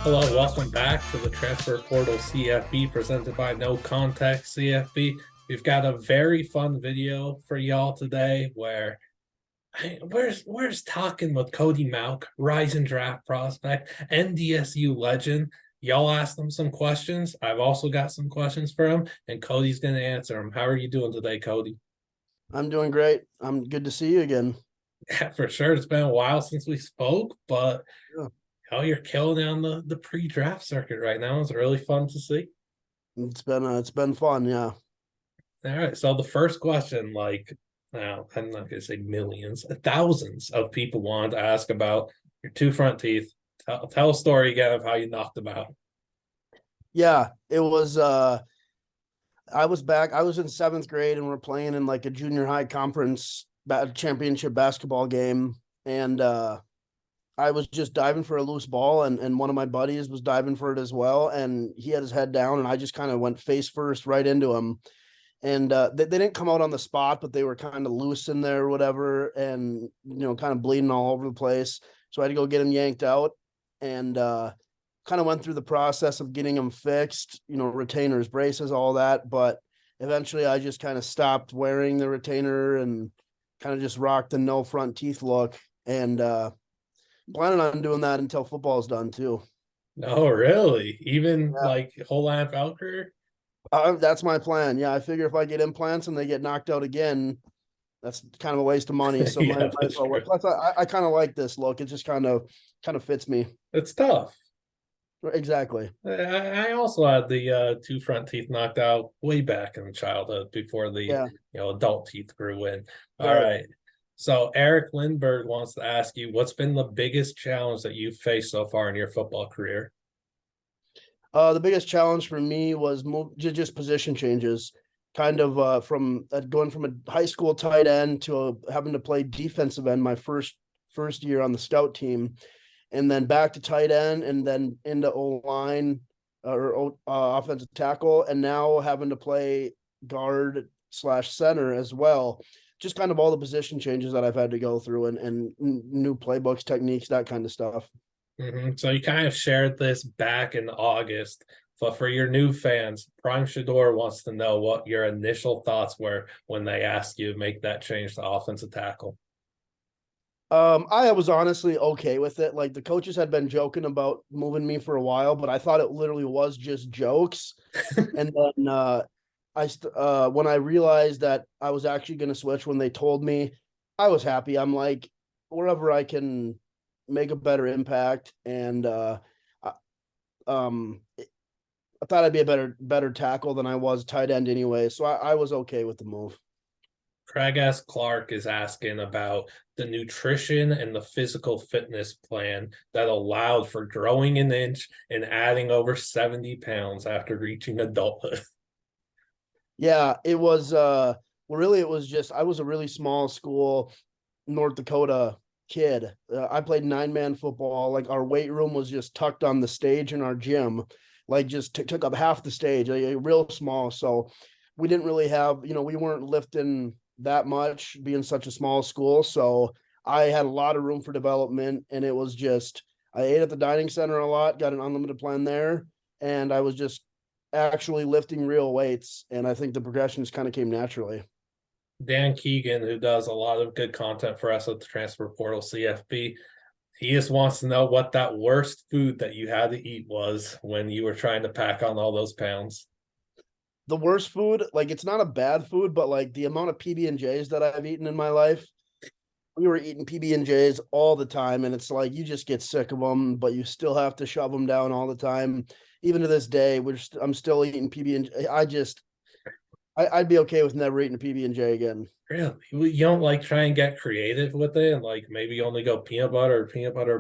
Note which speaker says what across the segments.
Speaker 1: Hello, welcome back to the Transfer Portal CFB presented by NoContextCFB. We've got a very fun video for y'all today where where's talking with Cody Mauch, rising draft prospect, NDSU legend. Y'all asked him some questions. I've also got some questions for him, and Cody's going to answer them. How are you doing today, Cody?
Speaker 2: I'm doing great. I'm good to see you again.
Speaker 1: Yeah, for sure. It's been a while since we spoke, but
Speaker 2: Yeah.
Speaker 1: you're killing it on the pre-draft circuit right now. It's really fun to see.
Speaker 2: It's been fun, yeah.
Speaker 1: All right. So the first question, like, now I'm not gonna say millions, thousands of people wanted to ask about your two front teeth. Tell a story again of how you knocked them out.
Speaker 2: Yeah, it was I was in seventh grade and we're playing in like a junior high conference championship basketball game. And I was just diving for a loose ball and one of my buddies was diving for it as well. And he had his head down and I just kind of went face first right into him. And they didn't come out on the spot, but they were kind of loose in there or whatever, and kind of bleeding all over the place. So I had to go get him yanked out, and kind of went through the process of getting him fixed, retainers, braces, all that. But eventually, I just kind of stopped wearing the retainer and kind of just rocked the no front teeth look, and planning on doing that until football's done too.
Speaker 1: No, really? Even
Speaker 2: Yeah.
Speaker 1: like whole NFL career?
Speaker 2: That's my plan. Yeah, I figure if I get implants and they get knocked out again, that's kind of a waste of money. So
Speaker 1: Yeah,
Speaker 2: might as
Speaker 1: that's
Speaker 2: well
Speaker 1: true.
Speaker 2: wait. Plus, I kind of like this look. It just kind of fits me.
Speaker 1: It's tough.
Speaker 2: Exactly.
Speaker 1: I also had the two front teeth knocked out way back in childhood before the
Speaker 2: Yeah.
Speaker 1: adult teeth grew in. All
Speaker 2: Right.
Speaker 1: right. So Eric Lindbergh wants to ask you, what's been the biggest challenge that you've faced so far in your football career?
Speaker 2: The biggest challenge for me was just position changes, kind of from going from a high school tight end to having to play defensive end my first year on the scout team, and then back to tight end, and then into O line or offensive tackle, and now having to play guard slash center as well. Just kind of all the position changes that I've had to go through, and new playbooks, techniques, that kind of stuff.
Speaker 1: So you kind of shared this back in August, but for your new fans, Prime Shador wants to know what your initial thoughts were when they asked you to make that change to offensive tackle.
Speaker 2: I was honestly okay with it. Like the coaches had been joking about moving me for a while, but I thought it literally was just jokes. And then when I realized that I was actually going to switch when they told me, I was happy. I'm like, wherever I can make a better impact, and I, I thought I'd be a better tackle than I was tight end anyway. So I was okay with the move.
Speaker 1: Craig S. Clark is asking about the nutrition and the physical fitness plan that allowed for growing an inch and adding over 70 pounds after reaching adulthood.
Speaker 2: Yeah, it was well, really it was just I was a really small school North Dakota kid. I played nine-man football. Like our weight room was just tucked on the stage in our gym, like just took up half the stage, like, real small. So we didn't really have, we weren't lifting that much being such a small school. So I had a lot of room for development, and it was just I ate at the dining center a lot, got an unlimited plan there, and I was just actually lifting real weights. And I think the progressions kind of came naturally.
Speaker 1: Dan Keegan, who does a lot of good content for us at the Transfer Portal CFB, he just wants to know what that worst food that you had to eat was when you were trying to pack on all those pounds.
Speaker 2: The worst food, like it's not a bad food, but like the amount of PB&Js that I've eaten in my life, we were eating PB&Js all the time, and it's like you just get sick of them, but you still have to shove them down all the time. Even to this day, I'm still eating PB&J. I'd be okay with never eating a PB&J again.
Speaker 1: Really? You don't like try and get creative with it and like maybe only go peanut butter,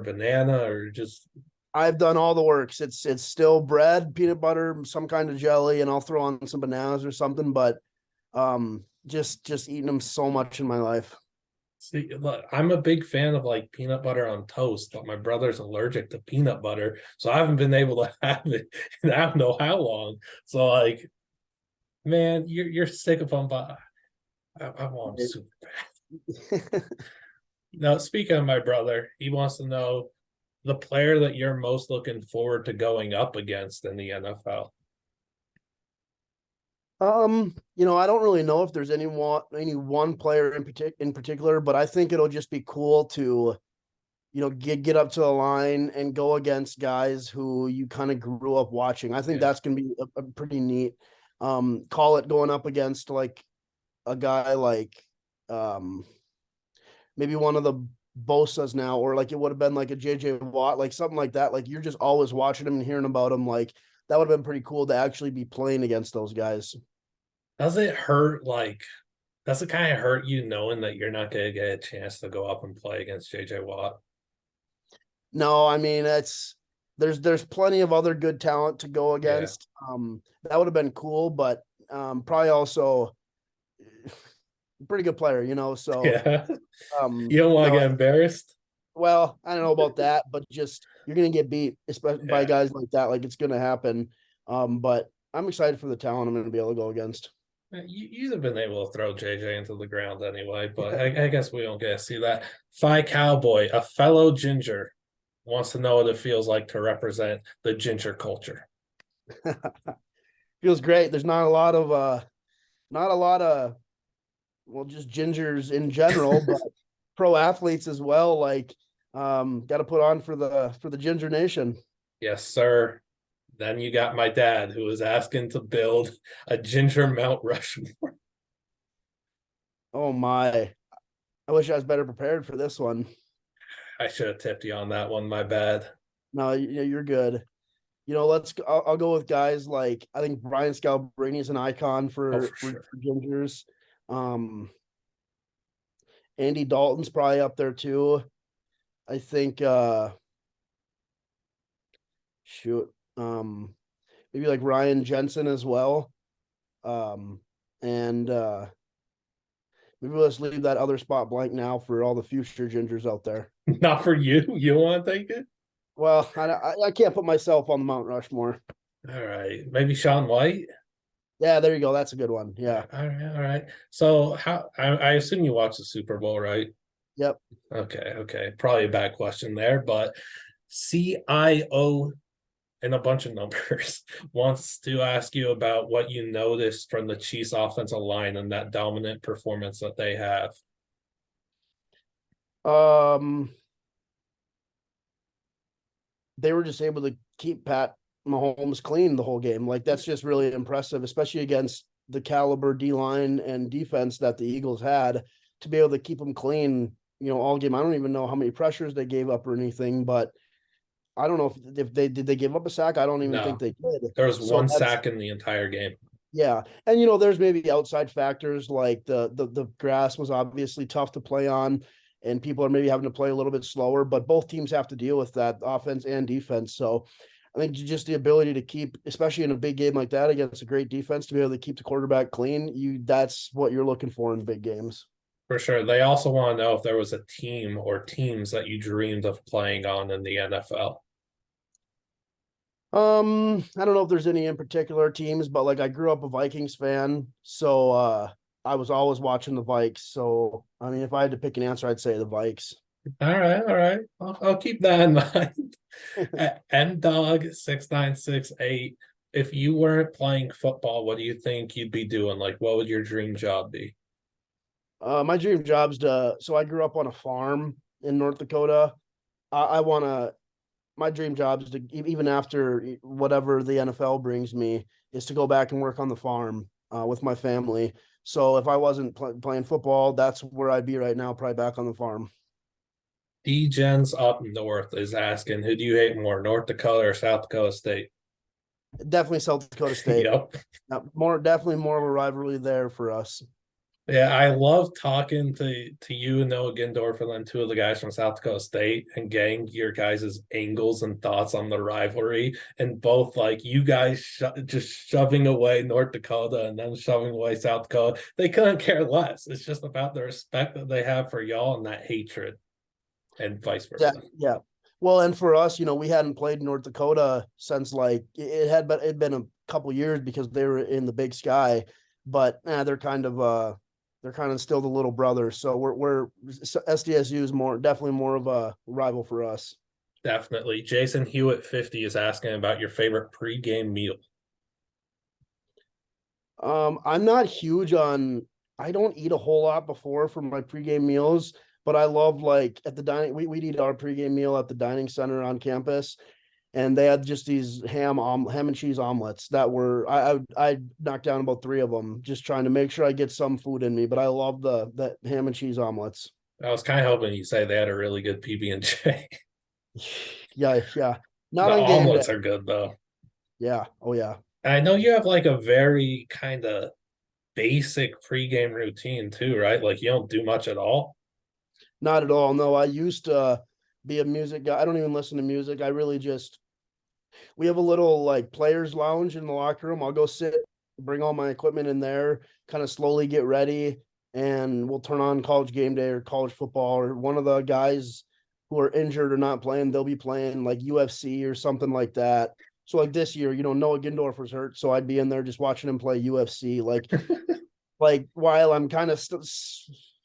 Speaker 1: banana, or just
Speaker 2: I've done all the works. It's still bread, peanut butter, some kind of jelly, and I'll throw on some bananas or something. But just eating them so much in my life.
Speaker 1: see. Look, I'm a big fan of like peanut butter on toast, but my brother's allergic to peanut butter, so I haven't been able to have it in I don't know how long. So like, man, you're sick of them, but I want them super bad. Now, speaking of my brother, he wants to know the player that you're most looking forward to going up against in the NFL?
Speaker 2: I don't really know if there's any one player in particular, but I think it'll just be cool to, get up to the line and go against guys who you kind of grew up watching. I think
Speaker 1: Yeah.
Speaker 2: that's gonna be a pretty neat. Call it going up against like a guy like um maybe one of the Bosa's now, or like it would have been like a JJ Watt, like something like that. Like you're just always watching him and hearing about him. Like that would have been pretty cool to actually be playing against those guys.
Speaker 1: Does it hurt does it kind of hurt you knowing that you're not going to get a chance to go up and play against JJ Watt?
Speaker 2: No, I mean there's plenty of other good talent to go
Speaker 1: Yeah.
Speaker 2: against. That would have been cool, but probably also pretty good player, So
Speaker 1: Yeah. You don't want to
Speaker 2: no,
Speaker 1: get embarrassed?
Speaker 2: well, I don't know about that, but just you're gonna get beat, especially by
Speaker 1: Yeah.
Speaker 2: guys like that. Like it's gonna happen. But I'm excited for the talent I'm gonna be able to go against.
Speaker 1: You'd have been able to throw JJ into the ground anyway, but I guess we don't get to see that. Phi Cowboy, a fellow ginger, wants to know what it feels like to represent the ginger culture.
Speaker 2: Feels great. There's not a lot of well, just gingers in general, but pro athletes as well. Like got to put on for the Ginger Nation.
Speaker 1: Yes, sir. Then you got my dad who was asking to build a ginger Mount Rushmore.
Speaker 2: Oh my. I wish I was better prepared for this one.
Speaker 1: I should have tipped you on that one. My bad.
Speaker 2: No, you're good. I'll go with guys like I think Brian Scalabrine is an icon
Speaker 1: Oh,
Speaker 2: for
Speaker 1: for
Speaker 2: for,
Speaker 1: sure.
Speaker 2: for Gingers. Um, Andy Dalton's probably up there too. I think shoot, maybe like Ryan Jensen as well. And maybe let's leave that other spot blank now for all the future Gingers out there.
Speaker 1: Not for you. You want to take it?
Speaker 2: Well, I can't put myself on the Mount Rushmore.
Speaker 1: All right. Maybe Sean White.
Speaker 2: Yeah, there you go. That's a good one. Yeah.
Speaker 1: All right. All right. So I assume you watch the Super Bowl, right?
Speaker 2: Yep.
Speaker 1: Okay. Okay. Probably a bad question there, but CIO and a bunch of numbers wants to ask you about what you noticed from the Chiefs offensive line and that dominant performance that they have.
Speaker 2: Um, they were just able to keep Pat Mahomes clean the whole game. Like that's just really impressive, especially against the caliber D line and defense that the Eagles had to be able to keep them clean, all game. I don't even know how many pressures they gave up or anything, but I don't know if they give up a sack. I don't even think
Speaker 1: No,
Speaker 2: they did.
Speaker 1: there was
Speaker 2: So
Speaker 1: one
Speaker 2: that's
Speaker 1: sack in the entire game.
Speaker 2: yeah. And there's maybe outside factors like the grass was obviously tough to play on and people are maybe having to play a little bit slower, but both teams have to deal with that offense and defense. So I think just the ability to keep, especially in a big game like that against a great defense, to be able to keep the quarterback clean, that's what you're looking for in big games.
Speaker 1: For sure. They also want to know if there was a team or teams that you dreamed of playing on in the NFL.
Speaker 2: I don't know if there's any in particular teams, but like I grew up a Vikings fan, so I was always watching the Vikes. So I mean, if I had to pick an answer, I'd say the Vikes.
Speaker 1: All right, all right. I'll keep that in mind. MDog 6968. If you weren't playing football, what do you think you'd be doing? Like, what would your dream job be?
Speaker 2: My dream job's so I grew up on a farm in North Dakota. I want to, my dream job is to, even after whatever the NFL brings me, is to go back and work on the farm with my family. So if I wasn't playing football, that's where I'd be right now, probably back on the farm.
Speaker 1: D-Gens up north is asking, who do you hate more, North Dakota or South Dakota State?
Speaker 2: Definitely South Dakota State.
Speaker 1: Yep.
Speaker 2: Definitely more of a rivalry there for us.
Speaker 1: Yeah, I love talking to you and Noah Gindorf and then two of the guys from South Dakota State and getting your guys' angles and thoughts on the rivalry. And both like you guys just shoving away North Dakota and then shoving away South Dakota. They couldn't care less. It's just about the respect that they have for y'all and that hatred and vice versa.
Speaker 2: Yeah. Well, and for us, we hadn't played North Dakota since like it'd been a couple years because they were in the Big Sky, but they're kind of still the little brothers. So we're SDSU is definitely more of a rival for us.
Speaker 1: Definitely. Jason Hewitt 50 is asking about your favorite pregame meal.
Speaker 2: I'm not huge on. I don't eat a whole lot before for my pregame meals, but I love like at the dining. We'd eat our pregame meal at the dining center on campus, and they had just these ham and cheese omelets that were I knocked down about three of them, just trying to make sure I get some food in me. But I love the ham and cheese omelets.
Speaker 1: I was kind of hoping you say they had a really good PB&J.
Speaker 2: Yeah, yeah. Not
Speaker 1: The
Speaker 2: on game day.
Speaker 1: omelets are good though.
Speaker 2: Yeah. Oh yeah.
Speaker 1: I know you have like a very kind of basic pregame routine too, right? Like you don't do much at all.
Speaker 2: Not at all. No, I used to be a music guy. I don't even listen to music. I really just we have a little like players lounge in the locker room. I'll go sit, bring all my equipment in there, kind of slowly get ready, and we'll turn on college game day or college football, or one of the guys who are injured or not playing, they'll be playing like UFC or something like that. So like this year, Noah Gindorf was hurt, so I'd be in there just watching him play UFC. Like while I'm kind of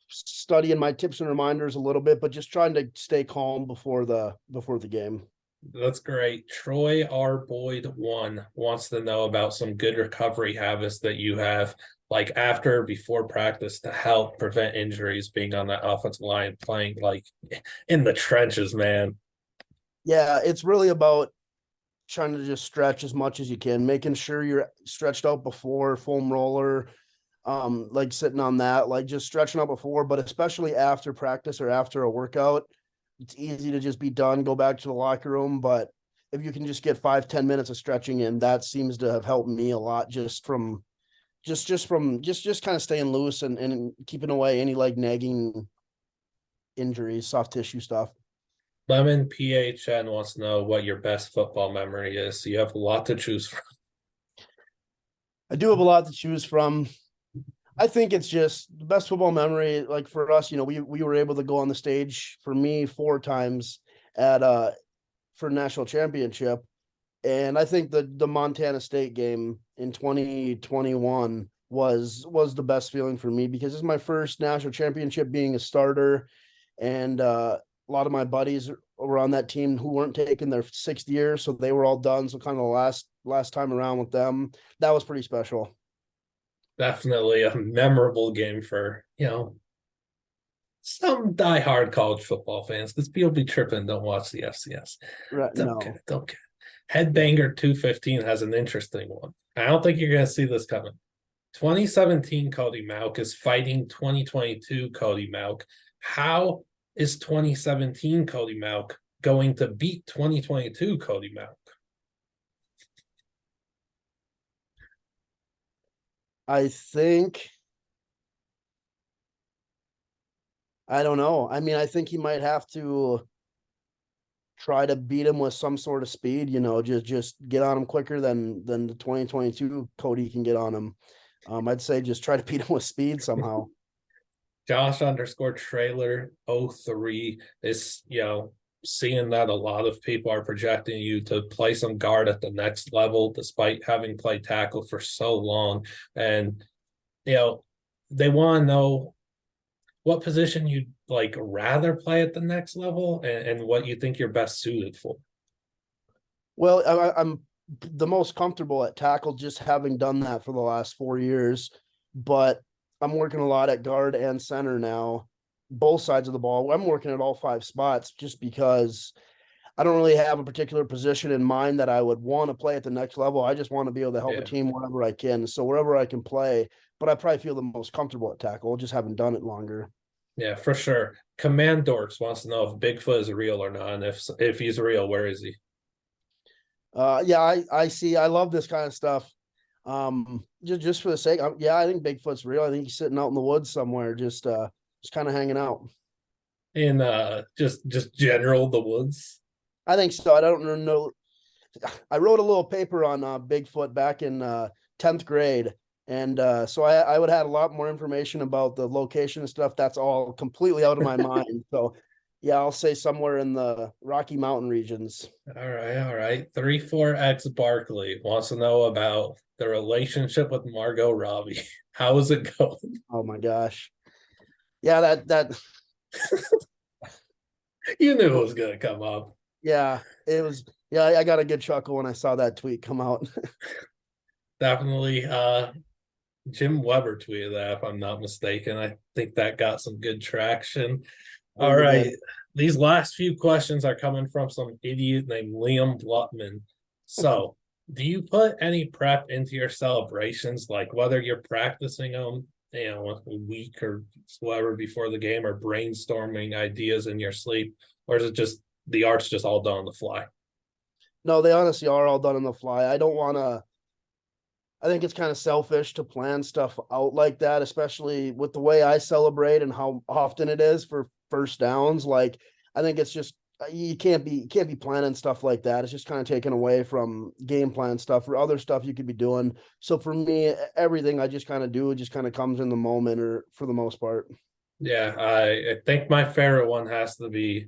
Speaker 2: studying my tips and reminders a little bit, but just trying to stay calm before the game.
Speaker 1: That's great. Troy R. Boyd 1 wants to know about some good recovery habits that you have, like after, before practice, to help prevent injuries, being on that offensive line, playing like in the trenches, man.
Speaker 2: Yeah, it's really about trying to just stretch as much as you can, making sure you're stretched out before foam roller, like sitting on that, like just stretching out before, but especially after practice or after a workout, it's easy to just be done, go back to the locker room. But if you can just get 5-10 minutes of stretching in, that seems to have helped me a lot, just from just kind of staying loose and keeping away any like nagging injuries, soft tissue stuff.
Speaker 1: Lemon PHN wants to know what your best football memory is. So you have a lot to choose from.
Speaker 2: I do have a lot to choose from. I think it's just the best football memory. Like for us, we were able to go on the stage for me 4 times at for national championship. And I think the Montana State game in 2021 was the best feeling for me, because it's my first national championship being a starter. And a lot of my buddies were on that team who weren't taking their 6th year, so they were all done. So kind of the last time around with them, that was pretty special.
Speaker 1: Definitely a memorable game for, some diehard college football fans, because people be tripping, don't watch the FCS.
Speaker 2: Right?
Speaker 1: Don't care,
Speaker 2: No.
Speaker 1: don't care. Headbanger 215 has an interesting one. I don't think you're going to see this coming. 2017 Cody Mauch is fighting 2022 Cody Mauch. How is 2017 Cody Mauch going to beat 2022 Cody Mauch?
Speaker 2: I think I don't know. I mean, I think he might have to try to beat him with some sort of speed, just get on him quicker than the 2022 Cody can get on him. I'd say just try to beat him with speed somehow.
Speaker 1: Josh underscore trailer 03 is, seeing that a lot of people are projecting you to play some guard at the next level, despite having played tackle for so long. And, they want to know what position you'd like rather play at the next level, and what you think you're best suited for.
Speaker 2: Well, I'm the most comfortable at tackle, just having done that for the last 4 years. But I'm working a lot at guard and center now, both sides of the ball. I'm working at all 5 spots, just because I don't really have a particular position in mind that I would want to play at the next level. I just want to be able to help a
Speaker 1: Yeah.
Speaker 2: team wherever I can. So wherever I can play, but I probably feel the most comfortable at tackle, just haven't done it longer.
Speaker 1: Yeah, for sure. Command Dorks wants to know if Bigfoot is real or not, and if he's real, where is he?
Speaker 2: Yeah, I see. I love this kind of stuff. Just for the sake, yeah, I think Bigfoot's real. I think he's sitting out in the woods somewhere, just kind of hanging out.
Speaker 1: In just general the woods.
Speaker 2: I think so. I don't know. I wrote a little paper on Bigfoot back in 10th grade. And so I would have had a lot more information about the location and stuff. That's all completely out of my mind. So yeah, I'll say somewhere in the Rocky Mountain regions.
Speaker 1: All right. 34X Barkley wants to know about the relationship with Margot Robbie. How is it going?
Speaker 2: Oh my gosh. Yeah, that
Speaker 1: You knew it was gonna come up.
Speaker 2: Yeah, it was. Yeah, I got a good chuckle when I saw that tweet come out.
Speaker 1: Definitely. Jim Weber tweeted that, if I'm not mistaken. I think that got some good traction.
Speaker 2: I
Speaker 1: All
Speaker 2: think it did.
Speaker 1: right. These last few questions are coming from some idiot named Liam Blutman. So, do you put any prep into your celebrations, like whether you're practicing them, a week or whatever before the game, or brainstorming ideas in your sleep, or is it just the art's just all done on the fly?
Speaker 2: No, they honestly are all done on the fly. I don't want to. I think it's kind of selfish to plan stuff out like that, especially with the way I celebrate and how often it is for first downs. Like, I think it's just you can't be planning stuff like that. It's just kind of taken away from game plan stuff or other stuff you could be doing. So for me, everything I just kind of do, it just kind of comes in the moment, or for the most part.
Speaker 1: Yeah, I think my favorite one has to be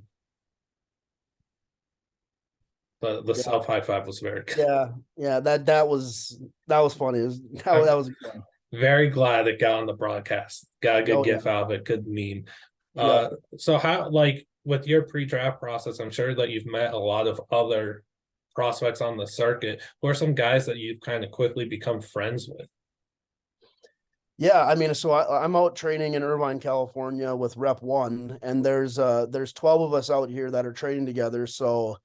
Speaker 1: the
Speaker 2: Yeah,
Speaker 1: self high five was very good.
Speaker 2: yeah. That was funny. That
Speaker 1: I'm
Speaker 2: was a good one.
Speaker 1: very glad it got on the broadcast. Got a good
Speaker 2: Oh yeah,
Speaker 1: gif out of it, good meme.
Speaker 2: yep.
Speaker 1: So how, like, with your pre-draft process, I'm sure that you've met a lot of other prospects on the circuit. Who are some guys that you've kind of quickly become friends with?
Speaker 2: Yeah, I mean, so I'm out training in Irvine, California with Rep One, and there's 12 of us out here that are training together. So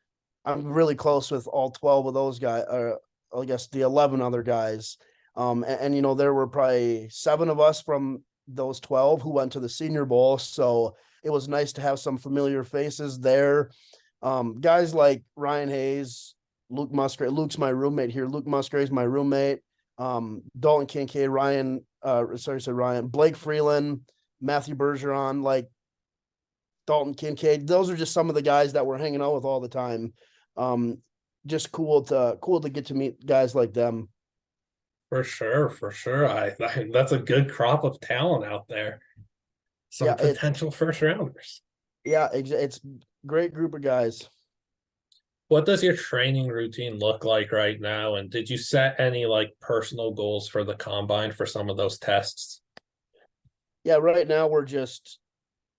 Speaker 2: I'm really close with all 12 of those guys, I guess the 11 other guys. And, there were probably 7 of us from those 12 who went to the Senior Bowl. So it was nice to have some familiar faces there. Guys like Ryan Hayes, Luke Musgrave. Luke's my roommate here. Luke Musgrave's my roommate. Dalton Kincaid, Ryan, Blake Freeland, Matthew Bergeron, like Dalton Kincaid. Those are just some of the guys that we're hanging out with all the time. Um, just cool to get to meet guys like them.
Speaker 1: For sure, for sure. That's a good crop of talent out there. Some
Speaker 2: Yeah, it's
Speaker 1: potential first rounders.
Speaker 2: it's great group of guys.
Speaker 1: What does your training routine look like right now? And did you set any like personal goals for the combine for some of those tests?
Speaker 2: Yeah, right now we're just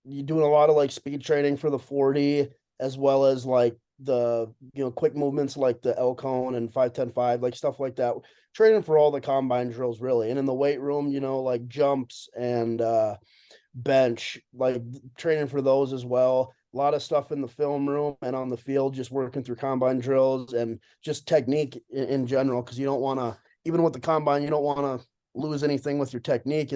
Speaker 2: you doing a lot of like speed training for the 40, as well as like the quick movements like the L cone and 5-10-5, like stuff like that. Training for all the combine drills really. And in the weight room, like jumps and bench, like training for those as well. A lot of stuff in the film room and on the field, just working through combine drills and just technique in general, because you don't want to, even with the combine, you don't want to lose anything with your technique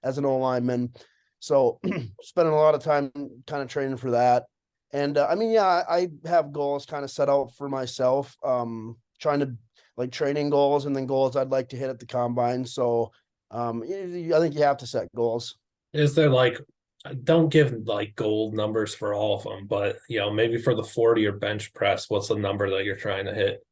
Speaker 2: as an O lineman. So spending a lot of time kind of training for that. And I mean, yeah, I have goals kind of set out for myself, trying to like training goals and then goals I'd like to hit at the combine. So I think you have to set goals.
Speaker 1: Is there like, don't give like gold numbers for all of them, but maybe for the 40 or bench press, what's the number that you're trying to hit?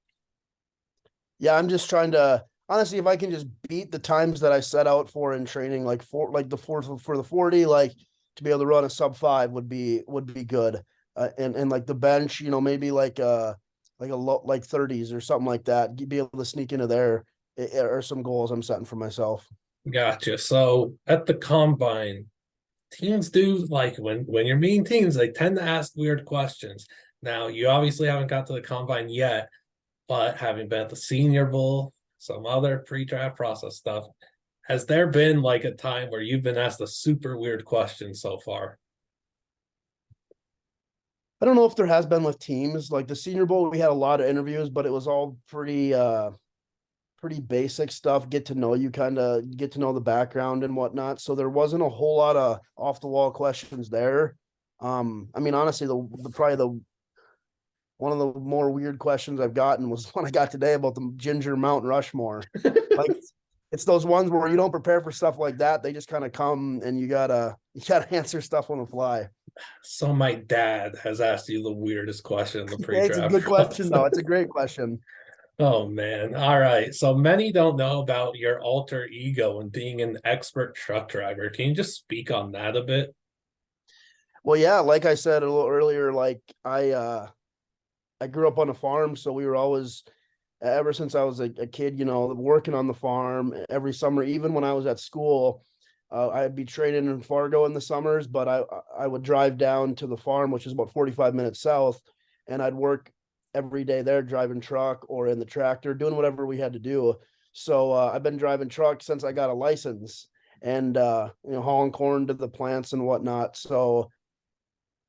Speaker 2: Yeah, I'm just trying to honestly, if I can just beat the times that I set out for in training, like for the 40, like to be able to run a sub 5 would be good. And like the bench, maybe like a low, like 30s or something like that. Be able to sneak into there are some goals I'm setting for myself.
Speaker 1: Gotcha. So at the combine, teams do like when you're meeting teams, they tend to ask weird questions. Now, you obviously haven't got to the combine yet, but having been at the Senior Bowl, some other pre-draft process stuff, has there been like a time where you've been asked a super weird question so far?
Speaker 2: I don't know if there has been with teams like the Senior Bowl. We had a lot of interviews, but it was all pretty basic stuff. Get to know you, kind of get to know the background and whatnot. So there wasn't a whole lot of off the wall questions there. I mean, honestly, the probably the one of the more weird questions I've gotten was one I got today about the Ginger Mount Rushmore. Like it's those ones where you don't prepare for stuff like that. They just kind of come and you gotta answer stuff on the fly.
Speaker 1: So my dad has asked you the weirdest question in the
Speaker 2: It's a
Speaker 1: pre-draft
Speaker 2: good question
Speaker 1: process.
Speaker 2: though. It's a great question.
Speaker 1: Oh man. All right. So many don't know about your alter ego and being an expert truck driver. Can you just speak on that a bit?
Speaker 2: Well, yeah, like I said a little earlier, like I grew up on a farm, so we were always ever since I was a kid, working on the farm every summer. Even when I was at school, I'd be training in Fargo in the summers, but I would drive down to the farm, which is about 45 minutes south, and I'd work every day there driving truck or in the tractor, doing whatever we had to do. So I've been driving truck since I got a license, and hauling corn to the plants and whatnot. So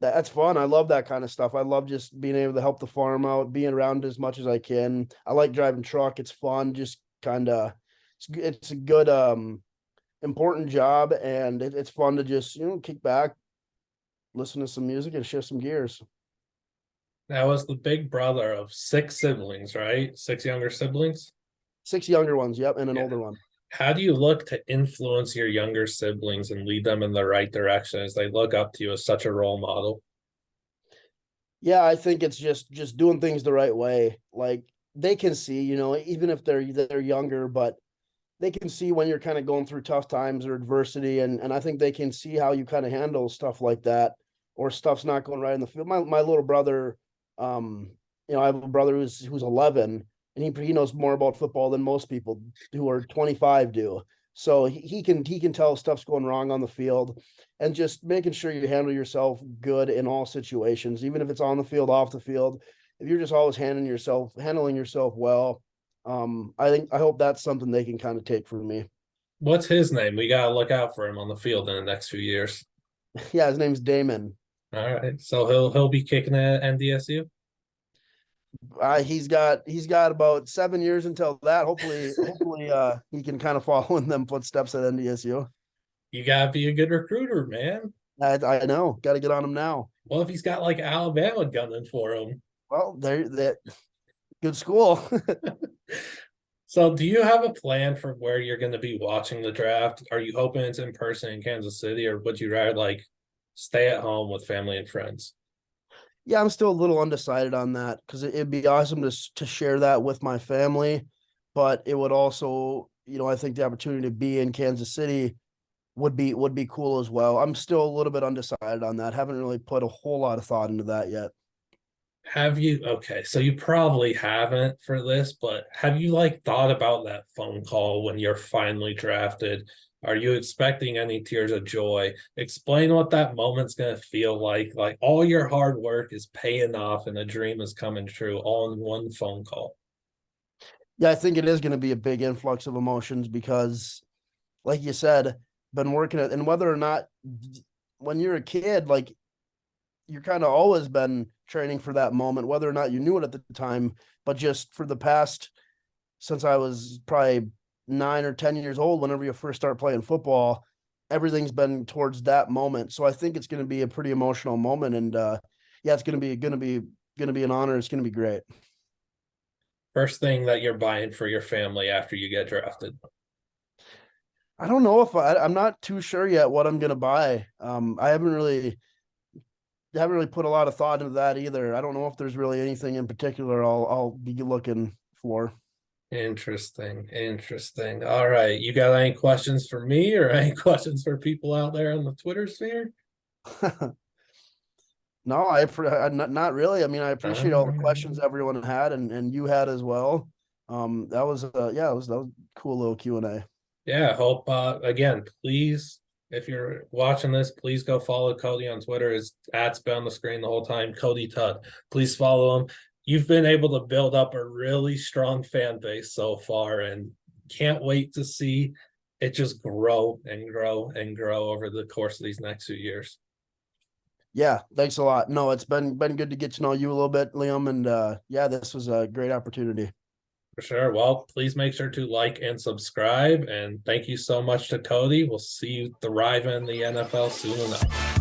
Speaker 2: that's fun. I love that kind of stuff. I love just being able to help the farm out, being around as much as I can. I like driving truck. It's fun. Just kind of, it's a good, important job, and it's fun to just, kick back, listen to some music and shift some gears.
Speaker 1: That was the big brother of 6 siblings, right? 6 younger siblings.
Speaker 2: 6 younger ones. Yep. And an
Speaker 1: Yeah.
Speaker 2: older one.
Speaker 1: How do you look to influence your younger siblings and lead them in the right direction as they look up to you as such a role model?
Speaker 2: Yeah, I think it's just doing things the right way. Like, they can see, even if they're younger, but they can see when you're kind of going through tough times or adversity, and I think they can see how you kind of handle stuff like that, or stuff's not going right in the field. My little brother, I have a brother who's 11, and he knows more about football than most people who are 25 do. So he can tell stuff's going wrong on the field, and just making sure you handle yourself good in all situations, even if it's on the field, off the field. If you're just always handling yourself well, I hope that's something they can kind of take from me.
Speaker 1: What's his name? We gotta look out for him on the field in the next few years.
Speaker 2: Yeah, his name's Damon.
Speaker 1: All right, so he'll be kicking at NDSU.
Speaker 2: He's got about 7 years until that. Hopefully, he can kind of follow in them footsteps at NDSU.
Speaker 1: You gotta be a good recruiter, man.
Speaker 2: I know. Got to get on him now.
Speaker 1: Well, if he's got like Alabama gunning for him.
Speaker 2: Well, that good school.
Speaker 1: So do you have a plan for where you're going to be watching the draft? Are you hoping it's in person in Kansas City, or would you rather like stay at home with family and friends?
Speaker 2: Yeah, I'm still a little undecided on that, because it'd be awesome to share that with my family, but it would also, I think the opportunity to be in Kansas City would be cool as well. I'm still a little bit undecided on that. Haven't really put a whole lot of thought into that yet.
Speaker 1: Have you, okay, so you probably haven't for this, but have you like thought about that phone call when you're finally drafted? Are you expecting any tears of joy? Explain what that moment's going to feel like all your hard work is paying off and a dream is coming true all in one phone call.
Speaker 2: Yeah, I think it is going to be a big influx of emotions, because, like you said, been working at, and whether or not, when you're a kid, like, you're kind of always been training for that moment, whether or not you knew it at the time, but just for the past, since I was probably 9 or 10 years old, whenever you first start playing football, everything's been towards that moment. So I think it's going to be a pretty emotional moment, and yeah, it's going to be an honor. It's going to be great.
Speaker 1: First thing that you're buying for your family after you get drafted.
Speaker 2: I don't know if I'm not too sure yet what I'm going to buy. I haven't really put a lot of thought into that either. I don't know if there's really anything in particular I'll be looking for.
Speaker 1: Interesting. All right. You got any questions for me or any questions for people out there on the Twitter sphere?
Speaker 2: No, not really. I mean, I appreciate all the questions everyone had, and you had as well. That was that was a cool little Q&A.
Speaker 1: Yeah, hope again, please, if you're watching this, please go follow Cody on Twitter. His ad's been on the screen the whole time. Cody Tutt. Please follow him. You've been able to build up a really strong fan base so far, and can't wait to see it just grow and grow and grow over the course of these next few years.
Speaker 2: Yeah, thanks a lot. No, it's been good to get to know you a little bit, Liam, and yeah, this was a great opportunity.
Speaker 1: For sure. Well, please make sure to like and subscribe, and thank you so much to Cody. We'll see you thriving in the NFL soon enough.